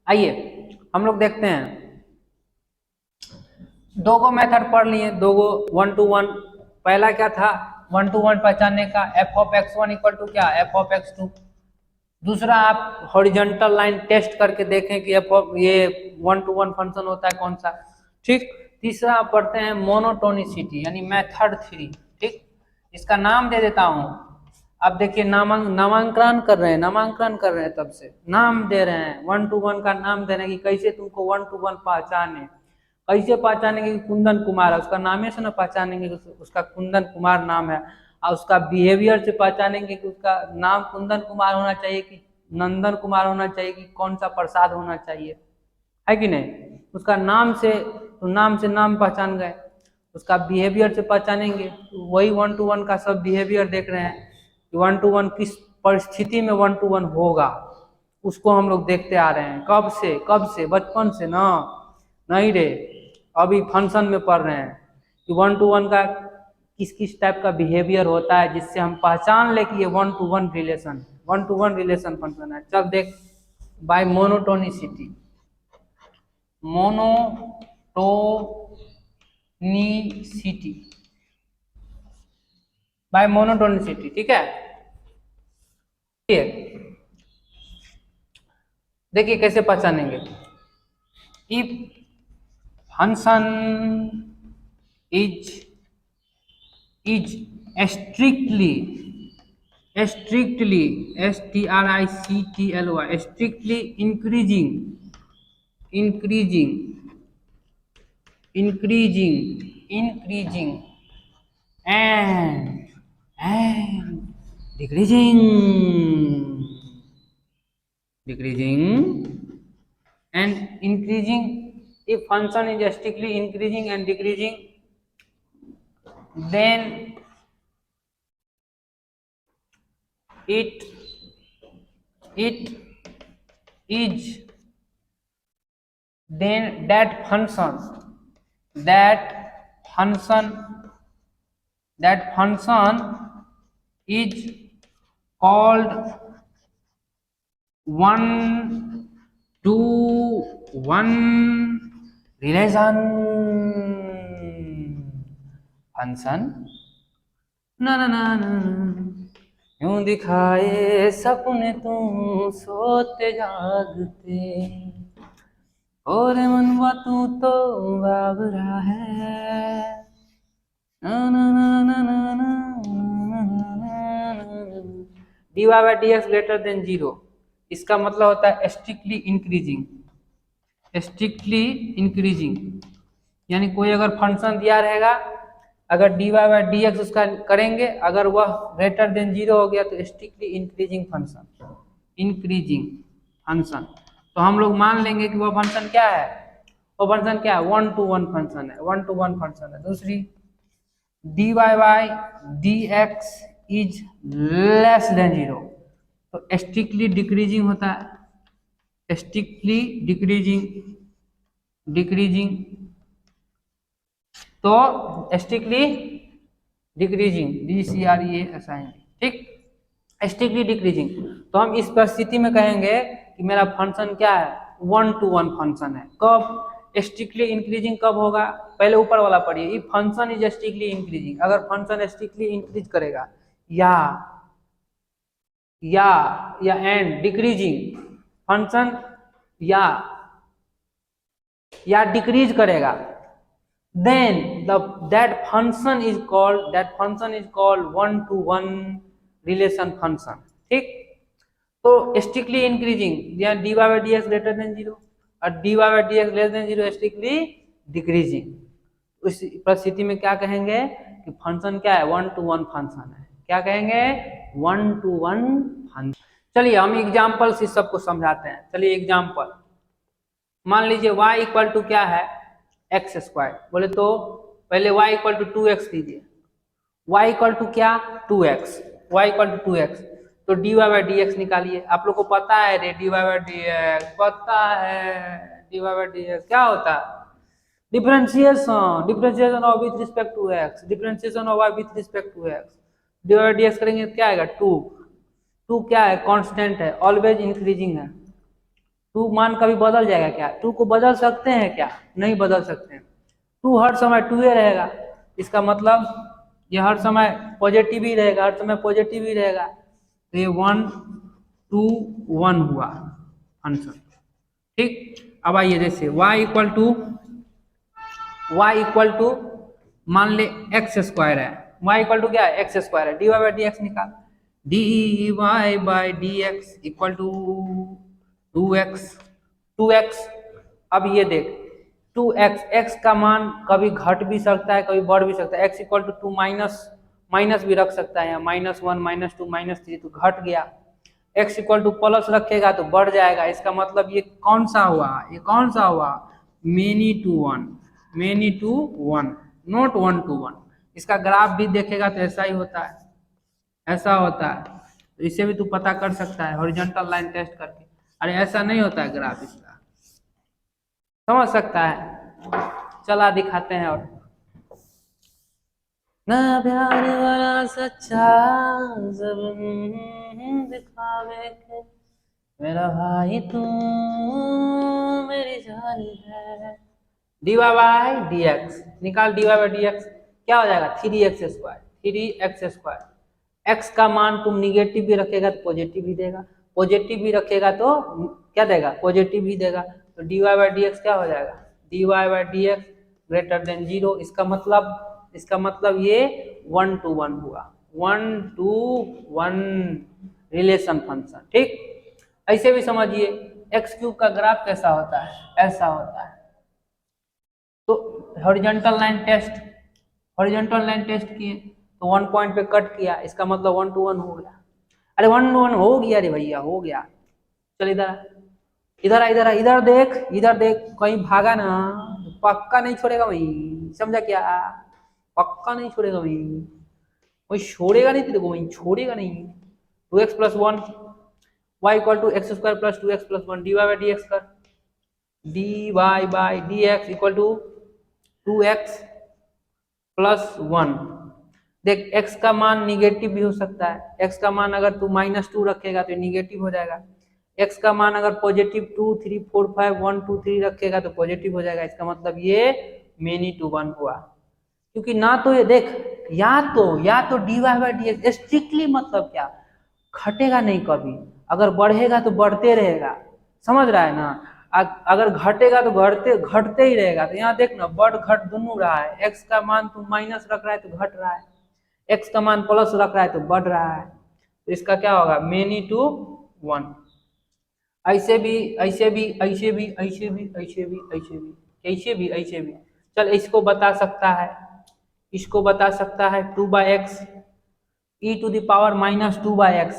आइए हम लोग देखते हैं, दो गो मेथड पढ़ लिए, दो गो 1 to 1। पहला क्या था 1 to 1 पहचानने का, F of x1 equal to क्या, एफ ऑफ x2। दूसरा आप हॉरिजॉन्टल लाइन टेस्ट करके देखें कि एफ ऑफ ये 1 to 1 फंक्शन होता है कौन सा, ठीक। तीसरा आप पढ़ते हैं मोनोटोनिसिटी यानी मेथड 3, ठीक। इसका नाम दे देता हूं। अब देखिए नामांकन कर रहे हैं, तब से नाम दे रहे हैं, 1 to 1 का नाम दे रहे हैं कि कैसे तुमको 1 to 1 पहचाने। कैसे पहचानेंगे कि कुंदन कुमार है, उसका नामे से ना पहचानेंगे कि उसका कुंदन कुमार नाम है, और उसका बिहेवियर से पहचानेंगे कि उसका नाम कुंदन कुमार होना चाहिए कि नंदन कुमार होना चाहिए कि कौन सा प्रसाद होना चाहिए, है कि नहीं। उसका नाम से, तो नाम से नाम पहचान गए, उसका बिहेवियर से पहचानेंगे। तो वही 1 to 1 का सब बिहेवियर देख रहे हैं कि 1 to 1 किस परिस्थिति में 1 to 1 होगा, उसको हम लोग देखते आ रहे हैं। कब से बचपन से ना, नहीं रे, अभी फंक्शन में पढ़ रहे हैं कि 1 to 1 का किस किस टाइप का बिहेवियर होता है, जिससे हम पहचान ले कि ये 1 to 1 रिलेशन फंक्शन है। चल देख, बाय मोनोटोनिसिटी, बाय मोनोटोनिसिटी, ठीक है। देखिए कैसे पहचानेंगे, if function is strictly strictly increasing and decreasing and increasing, if function is strictly increasing and decreasing, then it is, then that function is called 1 to 1 relation function। ना ना ना ना यूं दिखाए सपने तुम सोते जागते, और मनवा तू तो बाबरा है, ना ना ना ना ना ना dy/dx ग्रेटर देन 0। इसका मतलब होता है स्ट्रिक्टली इंक्रीजिंग, यानी कोई अगर फंक्शन दिया रहेगा, अगर dy/dx उसका करेंगे, अगर वह ग्रेटर देन 0 हो गया तो स्ट्रिक्टली इंक्रीजिंग फंक्शन। तो हम लोग मान लेंगे कि वह फंक्शन क्या है, 1 to 1 फंक्शन है। दूसरी dy/dx इज लेस देन 0, तो स्ट्रिक्टली डिक्रीजिंग होता है, स्ट्रिक्टली डिक्रीजिंग, तो स्ट्रिक्टली डिक्रीजिंग DCREASING, ठीक। स्ट्रिक्टली डिक्रीजिंग, तो हम इस परिस्थिति में कहेंगे कि मेरा फंक्शन क्या है, 1 to 1 फंक्शन है। कब स्ट्रिक्टली इंक्रीजिंग कब होगा, पहले ऊपर वाला पढ़िए, if function is strictly increasing, अगर फंक्शन स्ट्रिक्टली इंक्रीज करेगा या एंड डिक्रीजिंग फंक्शन या डिक्रीज करेगा, then that function is called 1 to 1 relation function, ठीक। तो strictly increasing dy/dx greater than 0 और dy/dx less than 0 strictly decreasing. उस परिस्थिति में क्या कहेंगे कि फंक्शन क्या है, 1 to 1 फंक्शन है। क्या कहेंगे, 1 to 1 फंक्शन। चलिए हम एग्जाम्पल से सबको समझाते हैं। चलिए एग्जाम्पल, मान लीजिए y इक्वल टू क्या है, x², बोले तो पहले y इक्वल टू 2x दीजिए, y इक्वल टू क्या 2x, तो dy/dx निकालिए। आप लोग को पता है रे dy/dx, dy/dx क्या होता है, differentiation of with respect to x, differentiation of y with respect to x। dy/dx करेंगे क्या आएगा, 2 क्या है, कांस्टेंट है, ऑलवेज इंक्रीजिंग है, टू मान कभी बदल जाएगा क्या? टू को बदल सकते हैं क्या? नहीं बदल सकते हैं। टू हर समय टू ही रहेगा, इसका मतलब ये हर समय पॉजिटिव ही रहेगा, हर समय पॉजिटिव ही रहेगा। तो ये 1 2 1 हुआ आंसर। ठीक, अब आइए जैसे y इक्वल टू मान ले एक्स स्क्वायर है, y इक्वल टू क्या है? एक्स स्क्वायर है, d y by d x निकाल। D y by d x equal to 2x। अब ये देख 2x, x का मान कभी घट भी सकता है कभी बढ़ भी सकता है। x इक्वल टू 2 माइनस भी रख सकता है, -1 -2 -3 तो घट गया। x इक्वल टू प्लस रखेगा तो बढ़ जाएगा। इसका मतलब ये कौन सा हुआ? ये कौन सा हुआ? Many to one, not 1 to 1। इसका ग्राफ भी देखेगा तो ऐसा ही होता है, ऐसा होता है। तो इसे भी तू पता कर सकता है हॉरिजॉन्टल लाइन टेस्ट करके। अरे ऐसा नहीं होता है ग्राफ इसका, समझ सकता है। चला दिखाते हैं। और ना प्यार वाला सच्चा सब दिखावे के, मेरा भाई तू मेरी जान है। D y by d x निकाल, d y by d x क्या हो जाएगा? 3x²। एक्स का मान तुम निगेटिव भी रखेगा तो पॉजिटिव ही देगा, पॉजिटिव भी रखेगा तो क्या देगा? पॉजिटिव ही देगा। तो d y by d x क्या हो जाएगा? D y by d x greater than 0। इसका मतलब ये 1 to 1 हुआ, 1 to 1 रिलेशन फंक्शन। ठीक, ऐसे भी समझिए x³ का ग्राफ कैसा होता है? ऐसा होता है। तो हॉरिजॉन्टल लाइन टेस्ट किए तो 1 पॉइंट पे कट किया, इसका मतलब 1 to 1 हो गया। अरे 1 to 1 हो गया रे भैया, हो गया। चल इधर देख कहीं भागा ना, पक्का नहीं छोड़ेगा वही, समझा क्या? पक्का नहीं छोड़ेगा वही छोड़ेगा नहीं तेरे को, वही छोड़ेगा नहीं। 2x + 1 y equal to x² + 2x + 1 dy by d x कर, dy by d x equal to 2x + 1। देख x का मान निगेटिव भी हो सकता है, x का मान अगर तू -2 रखेगा तो निगेटिव हो जाएगा, x का मान अगर पॉजिटिव 2 3 4 5 1 2 3 रखेगा तो पॉजिटिव हो जाएगा। इसका मतलब ये मेनी टू 1 हुआ, क्योंकि ना तो ये देख या तो dy by d x strictly मतलब क्या? घटेगा नहीं कभी, अगर बढ़ेगा तो बढ़ते रहेगा, समझ रहा है ना? अगर घटेगा तो घटते ही रहेगा। तो यहाँ देख ना, बढ़ घट दोनों रहा है। x का मान तू माइनस रख रहा है तो घट रहा है, x का मान प्लस रख रहा है तो बढ़ रहा है। तो इसका क्या होगा? Many to 1। ऐसे भी चल इसको बता सकता है 2/x e⁻⁻2/x।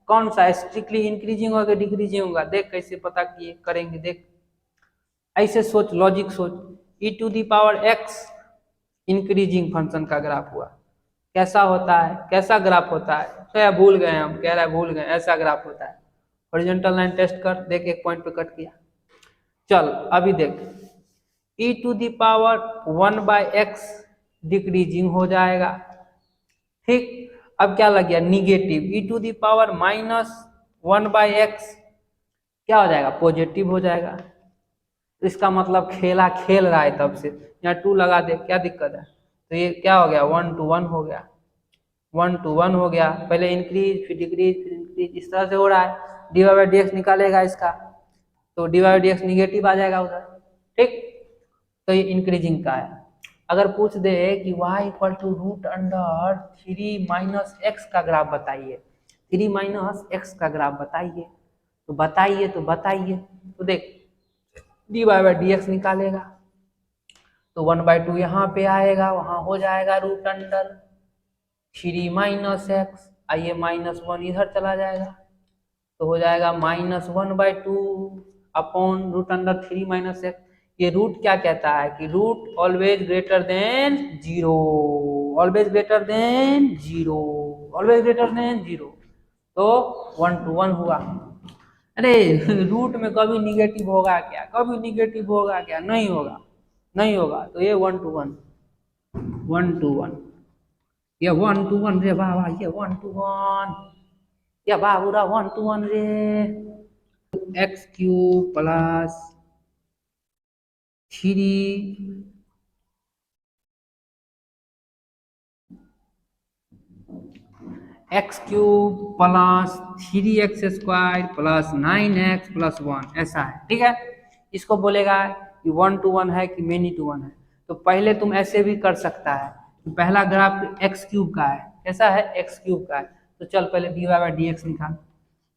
कौन सा? स्ट्रिक्टली इंक्रीजिंग होगा डिक्रीजिंग होगा? देख कैसे पता किए करेंगे, देख ऐसे सोच, लॉजिक सोच। e⁻x इंक्रीजिंग फंक्शन का ग्राफ हुआ, कैसा होता है? कैसा ग्राफ होता है? तो भूल गए हम, कह रहा है भूल गए, ऐसा ग्राफ होता है। हॉरिजॉन्टल लाइन टेस्ट कर, देख एक पॉइंट पे कट किया। चल अभी देख e⁻1/x डिक्रीजिंग हो जाएगा। ठीक, अब क्या लग गया? निगेटिव। e⁻−1/x क्या हो जाएगा? पॉजिटिव हो जाएगा। इसका मतलब खेल रहा है तब से। यहाँ 2 लगा दे, क्या दिक्कत है? तो ये क्या हो गया? 1 to 1 हो गया, 1 to 1 हो गया। पहले इंक्रीज फिर डिक्रीज फिर इंक्रीज, इस तरह से हो रहा है। D y by d x निकालेगा इसका तो d y by d x negative आ जाएगा उधर। ठीक, तो ये इंक्रीजिंग का है। अगर पूछ दे कि y इक्वल टू √3 - x का ग्राफ बताइए, 3 - x का ग्राफ बताइए, तो बताइए तो देख d y by d x निकालेगा तो 1/2 यहाँ पे आएगा, वहां हो जाएगा √3 - x। आइए -1 इधर चला जाएगा तो हो जाएगा -1/2 अपॉन √3 - x। ये रूट क्या कहता है कि root always greater than 0, always greater than 0। तो 1 to 1 हुआ। अरे रूट में कभी निगेटिव होगा क्या? नहीं होगा। तो ये 1 to 1 ये 1 to 1 रे बाबा, ये 1 to 1 या बाबूरा 1 to 1 रे। X cube plus 3 x cube plus 3x square plus 9x plus 1 ऐसा है, ठीक है। इसको बोलेगा कि 1 to 1 है कि मेनी टू 1 है। तो पहले तुम ऐसे भी कर सकता है, पहला ग्राफ एक्स क्यूब का है, कैसा है, एक्स क्यूब का है। तो चल पहले dy बाई डी एक्स निकाल,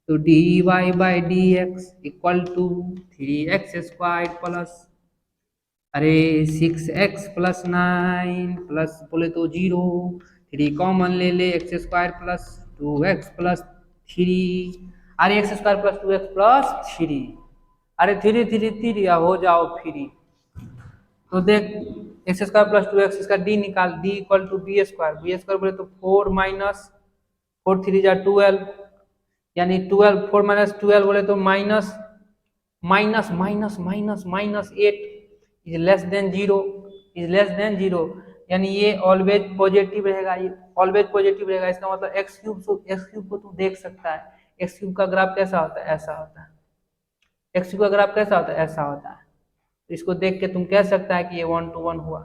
तो dy by d x equal to 3x square plus अरे 6x प्लस 9 प्लस बोले तो 0, 3 कॉमन ले ले, x square plus 2x plus 3, अरे x square plus 2x plus 3, अरे 3 3 3 हो जाओ फ्री। तो देख एक्स स्क्वायर प्लस 2x, इसका डी निकाल, d equal to b square, b square बोले तो 4 माइनस 4 3 जा 12, यानी 12 4 माइनस 12 बोले तो minus minus minus minus minus 8 is less than 0, is less than 0, यानी ये ऑलवेज पॉजिटिव रहेगा, ये ऑलवेज पॉजिटिव रहेगा। इसका मतलब एक्स क्यूब को तू देख सकता है, एक्स क्यूब का ग्राफ कैसा होता है, ऐसा होता है। एक्स क्यूब का ग्राफ कैसा होता है, ऐसा होता है। तो इसको देख के तुम कह सकता है कि ये 1 to 1 हुआ,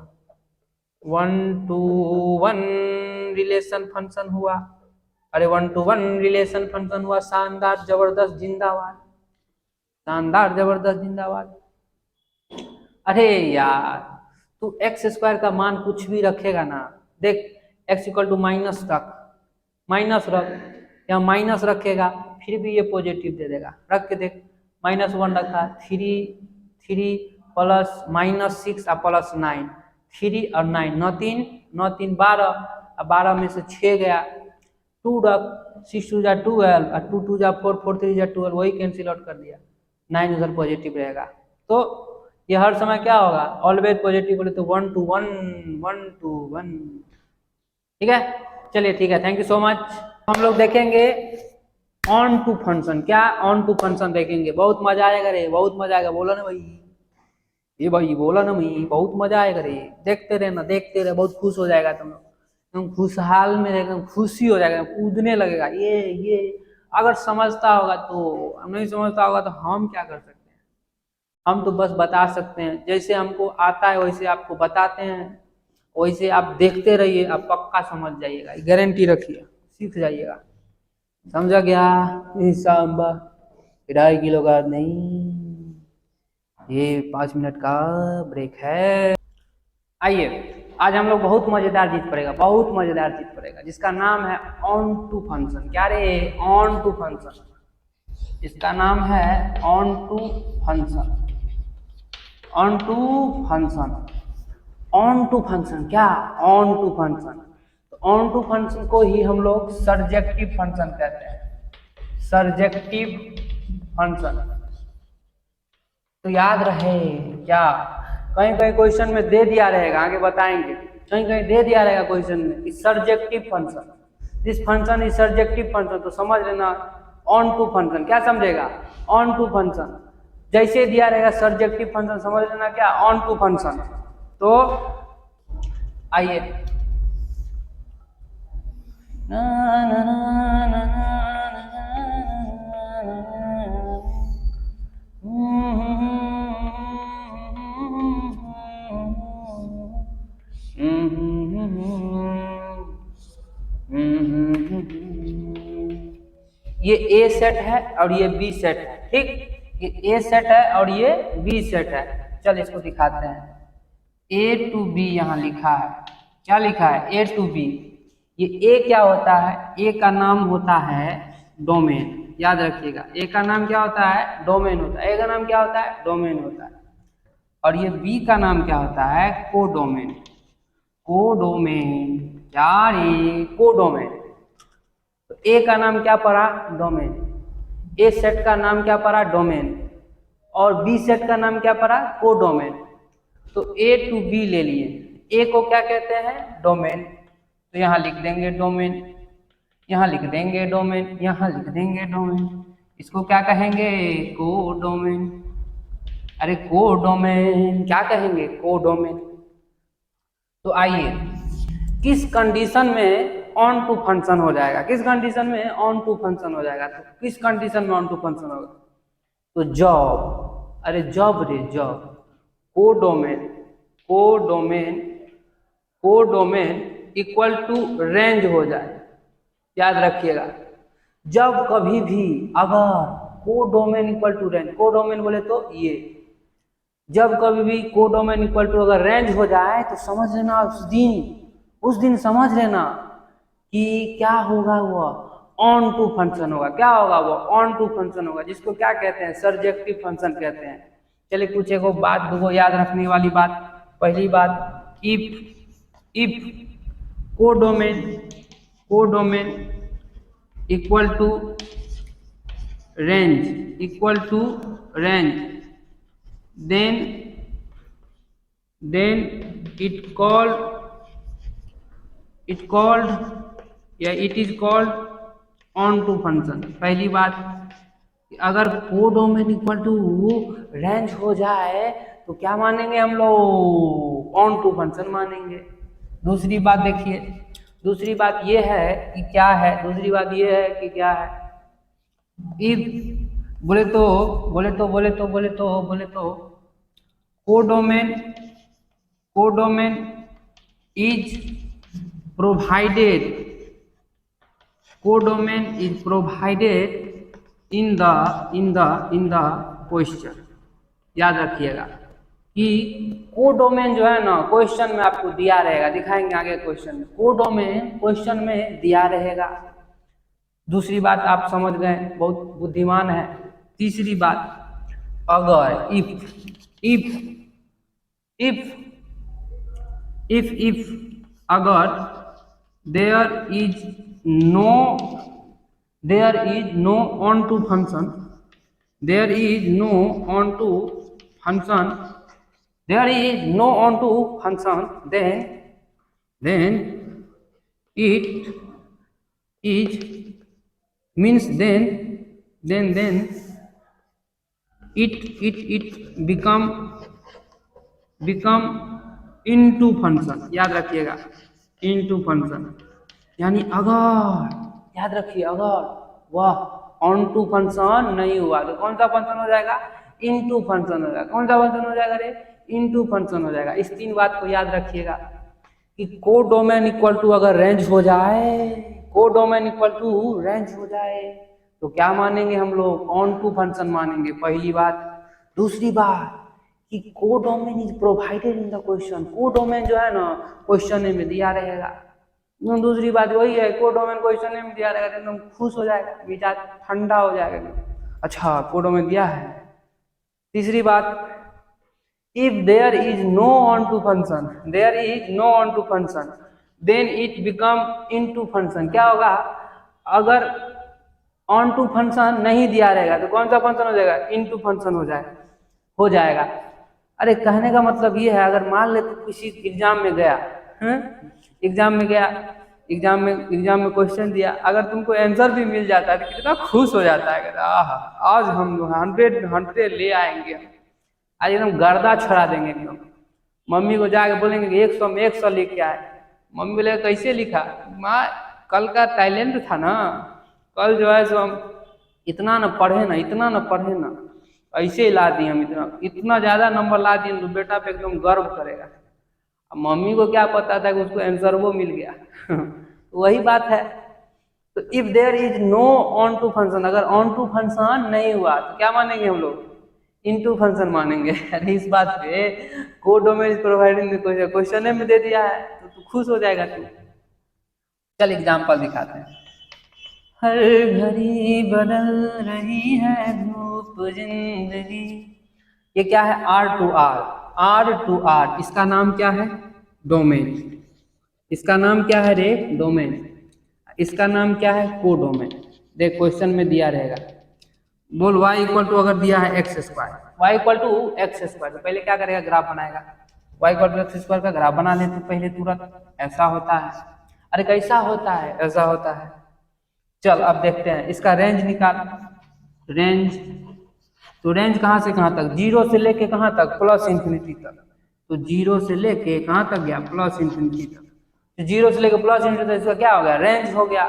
1 to 1 रिलेशन फंक्शन हुआ, अरे 1 to 1 रिलेशन फंक्शन हुआ। शानदार जबरदस्त जिंदाबाद, शानदार जबरदस्त जिंदाबाद। अरे यार तू एक्स स्क्वायर का मान कुछ भी रखेगा ना, देख एक्स इक्वल टू माइनस रख, माइनस रख या माइनस रखेगा फिर भी ये पॉजिटिव दे देगा, रख के देख, -1 रखा, 3 प्लस -6 और प्लस 9, 3 और 9 9 3 9 3 12, और 12 में से 6 गया, 2 रख, 6 2 जा 12 और 2 2 जा 4 4 3 जा 12, वही कैंसिल आउट कर दिया, 9 उधर पॉजिटिव रहेगा। तो ये हर समय क्या होगा, ऑलवेज पॉजिटिव, बोले तो 1 to 1 1 to 1, ठीक है। चलिए ठीक है, थैंक यू सो मच। हम लोग देखेंगे ऑन टू फंक्शन, क्या ऑन टू फंक्शन देखेंगे, बहुत मजा आएगा रे, बहुत मजा आएगा, बोला ना भाई, ये भाई बोला ना भाई, बहुत मजा आएगा रे, देखते रहे ना, देखते रहे, बहुत खुश हो जाएगा तुम लोग, तुम खुशहाल में एकदम खुशी हो जाएगा, कूदने लगेगा। ये अगर समझता होगा तो, नहीं समझता होगा तो हम क्या कर सकते हैं, हम तो बस बता सकते हैं, जैसे हमको आता है वैसे आपको बताते हैं, वैसे आप देखते रहिए, आप पक्का समझ जाइएगा, गारंटी रखिए, सीख जाइएगा, समझा गया। सांबा 2.5 किलो का नहीं, ये 5 मिनट का ब्रेक है। आइए आज हम लोग बहुत मजेदार चीज पड़ेगा, बहुत मजेदार चीज पड़ेगा, जिसका नाम है ऑन टू फंक्शन। क्या रे, ऑन टू फंक्शन, इसका नाम है onto function, onto function, onto function, क्या ऑन टू फंक्शन। तो ऑन टू फंक्शन को ही हम लोग सर्जेक्टिव फंक्शन कहते हैं, सर्जेक्टिव फंक्शन। तो याद रहे क्या, कहीं कहीं क्वेश्चन में दे दिया रहेगा, आगे बताएंगे, कहीं कहीं दे दिया रहेगा क्वेश्चन में कि surjective function, this function is surjective function, तो समझ लेना ऑन टू फंक्शन, क्या समझेगा, ऑन टू फंक्शन, जैसे दिया रहेगा सर्जेक्टिव फंक्शन समझ लेना क्या, ऑन टू फंक्शन। तो आइए ये ए सेट है और ये बी सेट है, ठीक, ये ए सेट है और ये बी सेट है। चल इसको दिखाते हैं, ए टू बी यहाँ लिखा है, क्या लिखा है, ए टू बी। ये ए क्या होता है, ए का नाम होता है डोमेन, याद रखिएगा, ए का नाम क्या होता है, डोमेन होता है, ए का नाम क्या होता है, डोमेन होता है। और ये बी का नाम क्या होता है, कोडोमेन, कोडोमेन, क्या रे, कोडोमेन। तो ए का नाम क्या पड़ा, डोमेन, ए सेट का नाम क्या पड़ा, डोमेन, और बी सेट का नाम क्या पड़ा, कोडोमेन। तो ए टू बी ले लिए, ए को क्या कहते हैं, डोमेन, तो यहाँ लिख देंगे डोमेन, यहाँ लिख देंगे डोमेन, यहाँ लिख देंगे डोमेन, इसको क्या कहेंगे, कोडोमेन, अरे कोडोमेन क्या कहेंगे, कोडोमेन। तो आइए किस कंडीशन में ऑन टू फंक्शन हो जाएगा, किस कंडीशन में ऑन टू फंक्शन हो जाएगा, तो किस कंडीशन में ऑन टू फंक्शन होगा, तो जॉब, अरे जॉब रे job. Codomain, codomain, codomain equal to range हो जाए, याद रखिएगा। जब कभी भी अगर codomain equal to range, codomain बोले तो ये, जब कभी भी कोडोमेन इक्वल टू अगर रेंज हो जाए तो समझ लेना उस दिन समझ लेना कि क्या होगा, वो ऑन टू फंक्शन होगा। क्या होगा? वो ऑन टू फंक्शन होगा, जिसको क्या कहते हैं? सर्जेक्टिव फंक्शन कहते हैं। चलिए कुछ एक बात दो याद रखने वाली बात। पहली बात, if codomain, codomain equal to range, equal to range, then it is called on to function। पहली बात, अगर कोडोमेन इक्वल टू रेंज हो जाए तो क्या मानेंगे हम लोग? ऑन टू फंक्शन मानेंगे। दूसरी बात देखिए, दूसरी बात ये है कि क्या है, दूसरी बात ये है कि क्या है, इफ बोले तो codomain is provided, codomain is provided in the question. याद रखिएगा कि कोडोमेन जो है ना क्वेश्चन में आपको दिया रहेगा, दिखाएंगे आगे क्वेश्चन में। कोडोमेन क्वेश्चन में दिया रहेगा। दूसरी बात आप समझ गए, बहुत बुद्धिमान है। तीसरी बात, अगर इफ अगर there is no onto function, there is no onto function, then it is means then it become into function। याद रखिएगा, into function, यानी अगर, याद रखिए, अगर वह ऑन टू फंक्शन नहीं हुआ तो कौन सा फंक्शन हो जाएगा? इनटू फंक्शन हो जाएगा। कौन सा फंक्शन हो जाएगा रे? इनटू फंक्शन हो जाएगा। इस तीन बात को याद रखिएगा कि कोडोमेन इक्वल टू अगर रेंज हो जाए, कोडोमेन इक्वल टू रेंज हो जाए तो क्या मानेंगे हम लोग? ऑन टू फंक्शन मानेंगे, पहली बात। दूसरी बात कि codomain is provided in the question, codomain जो है ना क्वेश्चन में दिया रहेगा। दूसरी बात वही है, कोडोमेन क्वेश्चन में दिया रहेगा, एकदम खुश हो जाएगा, मिजाज ठंडा हो जाएगा, अच्छा कोडोमेन दिया है। तीसरी बात, if there is no on to function, then it become into function। क्या होगा? अगर ऑन टू फंक्शन नहीं दिया रहेगा तो कौन सा फंक्शन हो जाएगा? इनटू फंक्शन हो जाएगा। अरे कहने का मतलब ये है, अगर मान ले तो किसी एग्जाम में गया, एग्जाम में क्वेश्चन दिया, अगर तुमको आंसर भी मिल जाता है तो कितना खुश हो जाता है, आज हम 100 ले आएंगे, आज एकदम गर्दा छड़ा देंगे एकदम। मम्मी को जाके बोलेंगे कि 100 में 100 लिख के आए। मम्मी बोलेगा कैसे लिखा? माँ कल का टैलेंट था ना, कल जो है सो हम इतना न पढ़े ना, ऐसे ही ला दिए हम, इतना ज़्यादा नंबर ला दिए तो बेटा पे एकदम गर्व करेगा। अब मम्मी को क्या पता था कि उसको आंसर वो मिल गया। तो वही बात है। तो if there is no onto function, अगर ऑन टू फंक्शन नहीं हुआ तो क्या मानेंगे हम लोग? इनटू फंक्शन मानेंगे। अरे इस बात पे कोडोमेन इज प्रोवाइडिंग क्वेश्चन में दे दिया है तो तू खुश हो जाएगा तू। चल एग्जांपल दिखाते हैं। हर घड़ी बदल रही है धूप जिंदगी, ये क्या है? R to R, इसका नाम क्या है? डोमेन। इसका नाम क्या है रे? डोमेन। इसका नाम क्या है? कोडोमेन। देख क्वेश्चन में दिया रहेगा, बोल y इक्वल टू अगर दिया है x square, y equal to x square, तो पहले क्या करेगा? ग्राफ बनाएगा। y equal to x square का ग्राफ बना ले तो पहले तुरंत ऐसा होता है। अरे कैसा होता है? ऐसा होता है। चल अब देखते हैं, इसका रेंज निकाल। रेंज, तो रेंज कहाँ से कहाँ तक? 0 से लेके कहाँ तक? प्लस इन्फिनिटी तक। तो 0 से लेके कहाँ तक गया? प्लस इन्फिनिटी तक। तो 0 से लेके प्लस इन्फिनिटी तक इसका क्या हो गया? रेंज हो गया।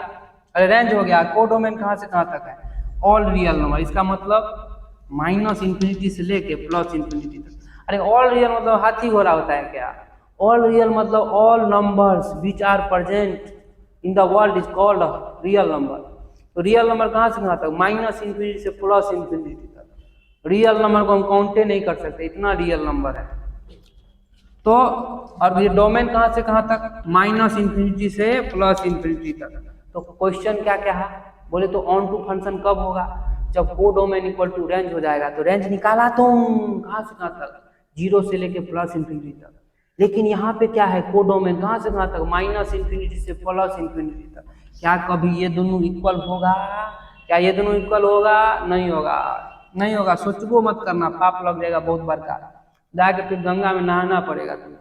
अरे रेंज हो गया। कोडोमेन कहाँ से कहाँ तक है? All real number. इसका मतलब माइनस इन्फिनिटी से लेके प्लस इन्फिनिटी तक। अरे ऑल रियल मतलब हाथी घोड़ा होता है क्या? ऑल रियल मतलब all numbers which are present in the world is called real number. तो रियल नंबर कहाँ से कहाँ तक? माइनस इन्फिनिटी से प्लस इन्फिनिटी तक। रियल नंबर को हम काउंटे नहीं कर सकते, इतना रियल नंबर है। तो और ये डोमेन कहाँ से कहाँ तक? माइनस इन्फिनिटी से प्लस इन्फिनिटी तक। तो क्वेश्चन क्या क्या है? बोले तो ऑन टू फंक्शन कब होगा? जब को डोमेन इक्वल टू रेंज हो जाएगा। तो रेंज निकाला तुम कहाँ से कहाँ तक? 0 से लेके प्लस इन्फिनिटी तक। लेकिन यहाँ पे क्या है? को डोमेन कहाँ से कहाँ तक? माइनस इन्फिनिटी से प्लस इन्फिनिटी तक। क्या कभी ये दोनों इक्वल होगा? क्या ये दोनों इक्वल होगा? नहीं होगा, नहीं होगा। सोचबो मत करना, पाप लग जाएगा बहुत बड़का, जाके फिर गंगा में नहाना पड़ेगा तुम्हें।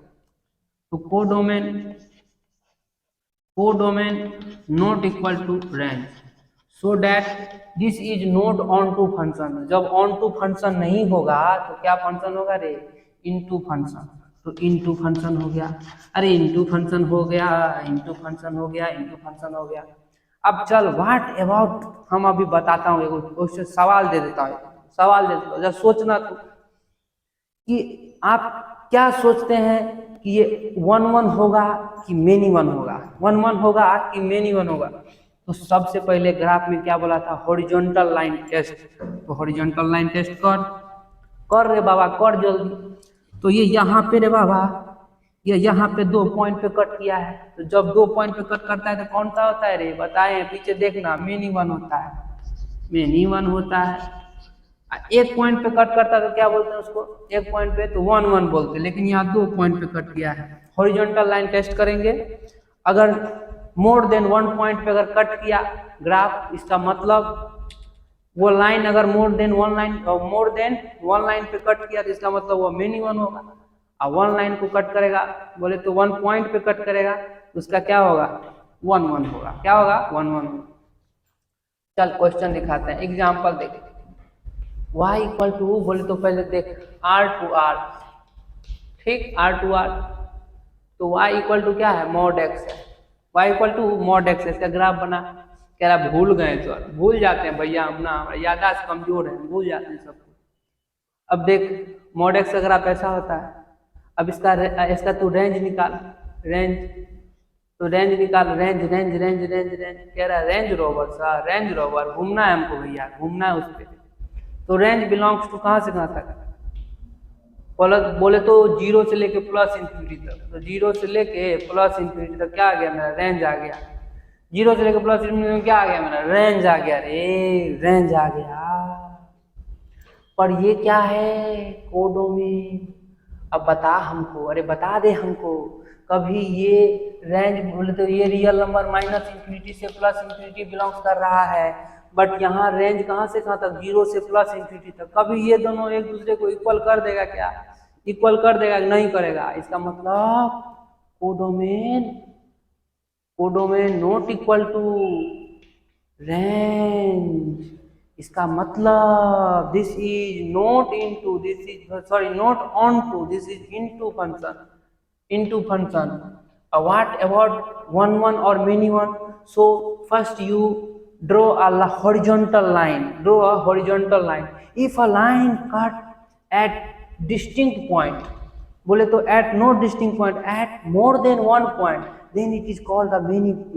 तो codomain not equal to range, so that this is not onto function. जब ऑन टू फंक्शन नहीं होगा तो क्या फंक्शन होगा रे? Into function. तो इनटू फंक्शन हो गया। अरे इनटू फंक्शन हो गया, इनटू फंक्शन हो गया, इनटू फंक्शन हो गया। अब चल व्हाट अबाउट, हम अभी बताता हूँ, एगो सवाल दे देता हूँ, सवाल दे देता हूँ। जब सोचना तो कि आप क्या सोचते हैं कि ये 1 1 होगा कि मेनी 1 होगा? 1 1 होगा कि मेनी 1 होगा? तो सबसे पहले ग्राफ में क्या बोला था? Horizontal line test. तो हॉरिजॉन्टल लाइन टेस्ट कर रे बाबा, कर जल्दी। तो ये यहाँ पे रे बाबा, ये यहाँ पे 2 पॉइंट पे कट किया है। तो जब 2 पॉइंट पे कट करता है तो कौन सा होता है रे? बताएं, पीछे देखना, मेनी 1 होता है, मेनी 1 होता है। एक पॉइंट पे कट करता है तो क्या बोलते हैं उसको? एक पॉइंट पे तो 1 1 बोलते हैं। लेकिन यहाँ 2 पॉइंट पे कट किया है। हॉरिजॉन्टल लाइन टेस्ट करेंगे, अगर मोर देन 1 पॉइंट पे अगर कट किया ग्राफ, इसका मतलब वो लाइन अगर मोर देन 1 लाइन पे कट किया तो इसका मतलब वो मेनी 1 होगा। और 1 लाइन को कट करेगा, बोले तो 1 पॉइंट पे कट करेगा तो उसका क्या होगा? 1 1 होगा। क्या होगा? 1 1 होगा। चल क्वेश्चन दिखाते हैं, एग्जाम्पल देखते हैं। y इक्वल टू, बोले तो पहले देख r टू r, ठीक, r टू r। तो y इक्वल टू क्या है? मॉड x है। y equal to mod x है। इसका ग्राफ बना। कह रहा भूल गए सर, भूल जाते हैं भैया, हम ना याददाश्त कमजोर है, भूल जाते हैं सब कुछ। अब देख मॉड x का ग्राफ ऐसा होता है। अब इसका तू रेंज निकाल, रेंज, तो रेंज निकाल, range range range range range. कह रहा range rover sir, range rover घूमना है हमको भैया, घूमना है उस पर। तो रेंज बिलोंग्स टू कहाँ से कहाँ तक? बोले तो 0 से लेके प्लस इन्फिनिटी तक। तो 0 से लेके प्लस इन्फिनिटी तक क्या आ गया मेरा? रेंज आ गया। 0 से लेके प्लस इन्फिनिटी में क्या आ गया मेरा? रेंज आ गया रे, रेंज आ गया। पर ये क्या है? कोडोमेन। अब बता हमको, अरे बता दे हमको, कभी ये रेंज, बोले तो ये रियल नंबर माइनस इन्फिनिटी से प्लस इन्फिनिटी बिलोंग्स कर रहा है, बट यहाँ रेंज कहाँ से कहाँ तक? 0 से प्लस इन्फिनिटी तक। कभी ये दोनों एक दूसरे को इक्वल कर देगा क्या? इक्वल कर देगा? नहीं करेगा। इसका मतलब codomain not equal to range. इसका मतलब this is not into, this is sorry not onto, this is into function, into function. What about 1 1 और many 1? So first you draw a horizontal line, draw a horizontal line. If a line cut at distinct point, बोले तो at no distinct point, at more than 1 point, then it is called the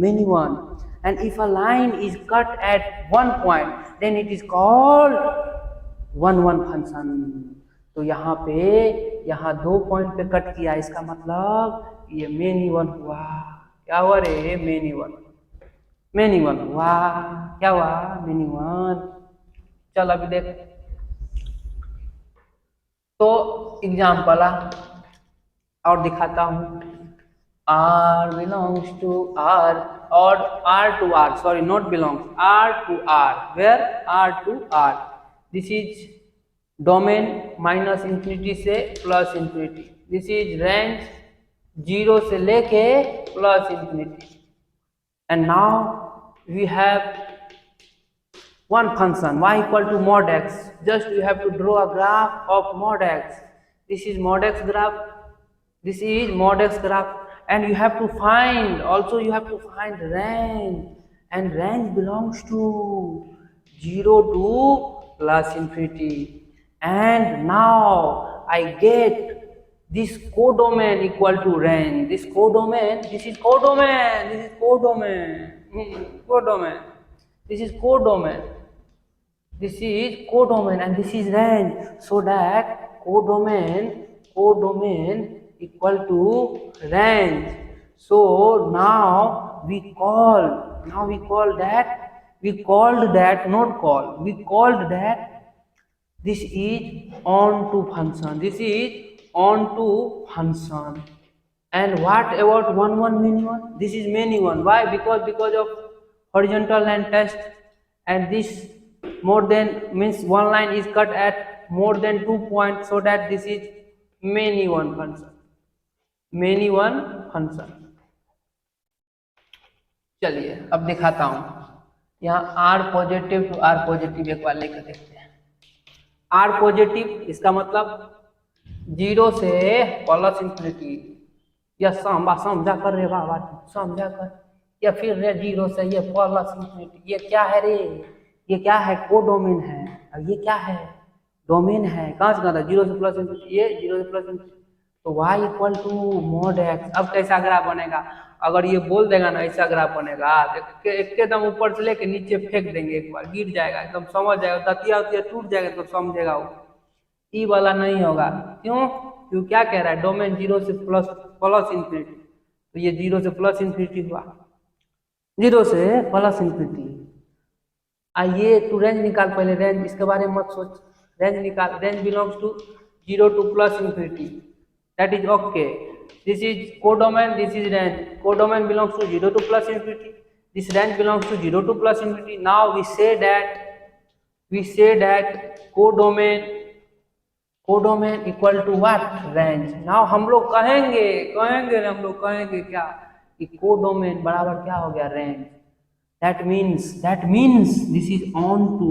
many one. And if a line is cut at 1 point, then it is called 1 1 function. तो यहाँ पे, यहाँ 2 point पे cut किया, इसका मतलब ये मेनी 1 हुआ। क्या हुआ रे? मेनी 1, मेनी 1 हुआ। क्या हुआ? मेनी 1। चल अभी देख, तो एग्जाम्पल और दिखाता हूँ। R belongs to R, और R to R, sorry not belongs, R to R, where R to R, this is domain minus infinity से plus infinity, this is range 0 से लेके plus infinity. And now we have one function y equal to mod x. Just you have to draw a graph of mod x. This is mod x graph. This is mod x graph. And you have to find, also you have to find range. And range belongs to 0 to plus infinity. and now I get this codomain equal to range. This codomain, this is codomain, this is codomain, codomain, this is codomain, this is codomain, and this is range. So that codomain equal to range. So now we called that this is onto function. This is onto function. And what about 1 many one? This is many one. Why? Because of horizontal line test, and this more than means one line is cut at more than 2 points, so that this is many one function. Many one function. चलिए अब दिखाता हूं, यहाँ R positive to R positive एक बार लेकर देखते हैं। R पॉजिटिव इसका मतलब 0 से प्लस इंफिनिटी, या समझा कर रे बाबा, समझा कर, या फिर रे 0 से ये प्लस इंफिनिटी। ये क्या है रे? ये क्या है? कोडोमेन है। अब ये क्या है? डोमेन है। कहाँ से कहा था? 0 से प्लस इंफिनिटी, ये 0 से प्लस इंफिनिटी, तो y equal to mod x। अब कैसा ग्राफ बनेगा? अगर ये बोल देगा ना ऐसा ग्राफ बनेगा, एकदम ऊपर से लेके नीचे फेंक देंगे, एक बार गिर जाएगा, एकदम समझ जाएगा, दतिया टूट जाएगा तो समझेगा वो। ई वाला नहीं होगा। क्यों? क्यों क्या कह रहा है? डोमेन 0 से प्लस इंफिनिटी, तो ये 0 से प्लस इंफिनिटी हुआ, 0 से प्लस इंफिनिटी। आइए तू रेंज निकाल पहले, रेंज इसके बारे में मत सोच, रेंज निकाल। Range belongs to 0 to plus infinity, that is okay. This is codomain, this is range. Codomain belongs to 0 to plus infinity, this range belongs to 0 to plus infinity. Now we say that codomain equal to what? Range. Now हम लोग कहेंगे क्या कि codomain बराबर क्या हो गया? Range. That means this is onto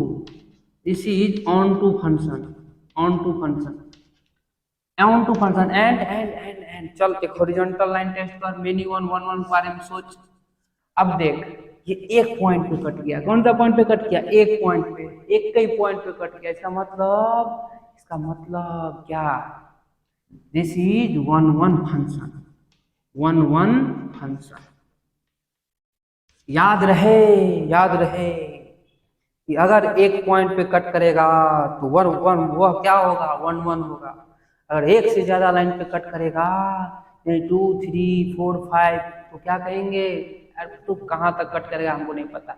function, onto function and चल एक हॉरिजॉन्टल लाइन टेस्ट कर, मेनी 1 1 1 के बारे में सोच। अब देख ये एक पॉइंट पे कट गया। कौन सा पॉइंट पे कट गया? एक पॉइंट पे, एक ही पॉइंट पे कट गया। इसका मतलब क्या? This is 1 1 function. याद रहे कि अगर एक पॉइंट पे कट करेगा तो 1 1 वह क्या होगा? 1 1 होगा। अगर एक से ज्यादा लाइन पे कट करेगा 2 3 4 5 तो क्या कहेंगे? तो कहाँ तक कट करेगा हमको नहीं पता,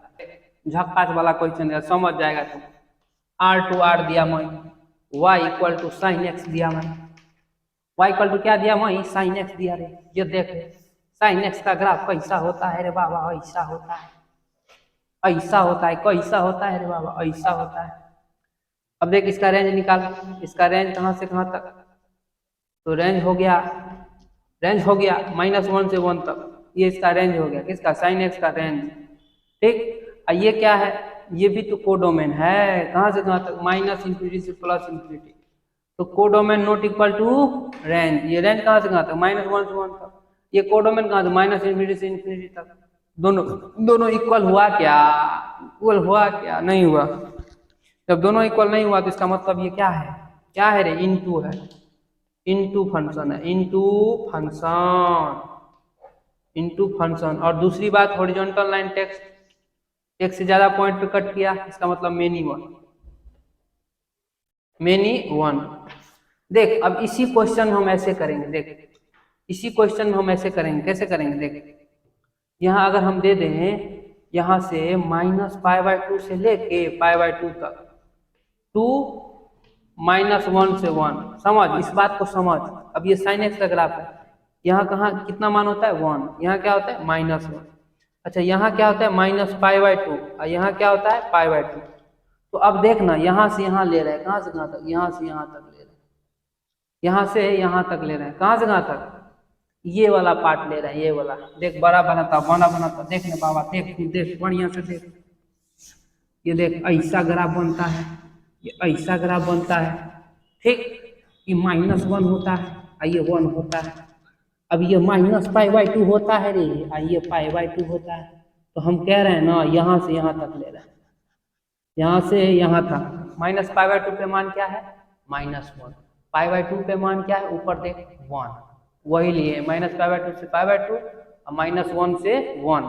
झक्कास वाला क्वेश्चन है, समझ जाएगा तुम। R to R दिया मैं, y equal to sine x दिया मैं, y इक्वल टू क्या दिया मैं? साइन एक्स दिया रे। ये देख साइन एक्स का ग्राफ कैसा होता है रे बाबा? ऐसा होता है, कैसा होता है रे बाबा? ऐसा होता है। अब देख इसका रेंज निकाल, इसका रेंज कहाँ से कहाँ तक? तो रेंज हो गया -1 से 1 तक, ये इसका रेंज हो गया। किसका? साइन एक्स का रेंज। ठीक, ये क्या है? ये भी तो कोडोमेन है। कहाँ से कहाँ तक? माइनस इंफिनिटी से प्लस इंफिनिटी, तो codomain not equal to range. ये रेंज कहाँ से कहाँ तक? -1 से 1 तक। ये कोडोमेन कहाँ से? माइनस इंफिनिटी से इंफिनिटी तक। दोनों इक्वल हुआ क्या? नहीं हुआ। जब दोनों इक्वल नहीं हुआ तो इसका मतलब ये क्या है रे? इनटू है, इनटू फंक्शन। और दूसरी बात, हॉरिजॉन्टल लाइन टेक्स्ट एक से ज्यादा पॉइंट पे कट किया, इसका मतलब मेनी वन। देख अब इसी क्वेश्चन हम ऐसे करेंगे, कैसे करेंगे? देख यहाँ अगर हम दे दें यहाँ से -π/2 से लेके π/2 तक, 2 -1 से 1, समझ इस बात को समझ। अब ये साइन एक्स का ग्राफ है, यहाँ कहाँ कितना मान होता है? 1। यहाँ क्या होता है? -1। अच्छा यहाँ क्या होता है? -π/2, और यहाँ क्या होता है? π/2। तो अब देखना यहाँ से यहाँ ले रहे हैं, कहाँ से कहाँ तक? यहाँ से यहाँ तक ले रहे हैं, यहाँ से यहाँ तक ले रहे हैं। कहाँ से कहाँ तक? ये वाला पार्ट ले रहे हैं, ये वाला। देख बड़ा बनाता, देख ले बाबा, देख बढ़िया से देख। ये देख ऐसा ग्राफ बनता है, ये ऐसा ग्राफ बनता है। ठीक, ये -1 होता है और ये 1 होता है। अब ये -π/2 होता है रे, और ये π/2 होता है। तो हम कह रहे हैं ना यहाँ से यहाँ तक ले रहे हैं, यहाँ से यहाँ तक। -π/2 पे मान क्या है? -1। π/2 पे मान क्या है, ऊपर देख 1, वही लिए -π/2 से π/2 और -1 से 1,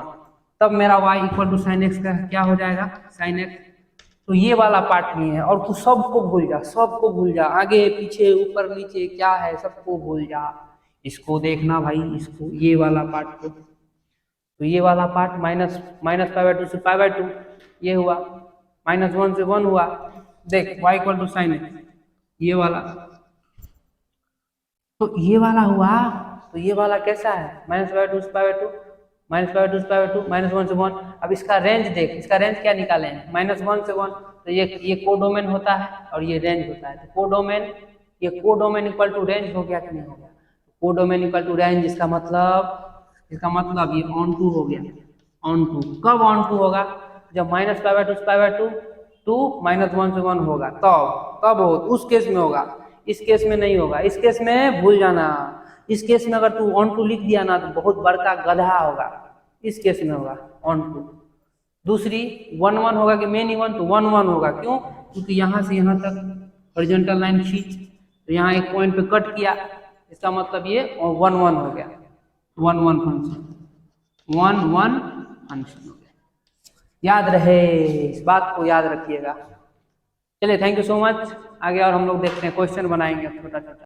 तब मेरा y = sin x का क्या हो जाएगा, sin x। तो ये वाला पार्ट नहीं है, और तू सबको भूल जा, सबको भूल जा, आगे पीछे ऊपर नीचे क्या है सबको भूल जा। इसको देखना भाई, इसको ये वाला पार्ट को, तो ये वाला पार्ट -π/2 से π/2 ये हुआ, -1 से 1 हुआ, देख y = sin x ये वाला, तो ये वाला हुआ। तो ये वाला कैसा है, -π/2 से π/2, -π/2 से π/2, -1 से 1। अब इसका रेंज देख, इसका रेंज क्या निकाले हैं, -1 से 1, तो ये कोडोमेन होता है और ये रेंज होता है। तो कोडोमेन, ये कोडोमेन = रेंज हो गया कि नहीं हो गया, कोडोमेन = रेंज, इसका मतलब ये ऑन टू हो गया, ऑन टू। कब ऑन टू होगा, जब -π/2 से π/2 टू -1 से 1 होगा, तब हो, उस केस में होगा, इस केस में नहीं होगा। इस केस में भूल जाना, इस केस में अगर तू ऑन टू लिख दिया ना तो बहुत बड़का गधा होगा, इस केस में होगा ऑन टू। दूसरी 1 होगा कि मेन इवन, तो 1 होगा, क्यों, क्योंकि यहाँ से यहाँ तक हॉरिजॉन्टल लाइन खींच, तो यहाँ एक पॉइंट पे कट किया, इसका मतलब ये 1 हो गया, 1 फंक्शन, 1 फंक्शन हो गया। याद रहे, इस बात को याद रखिएगा। चलिए, थैंक यू सो मच। आगे और हम लोग देखते हैं, क्वेश्चन बनाएंगे छोटा छोटा।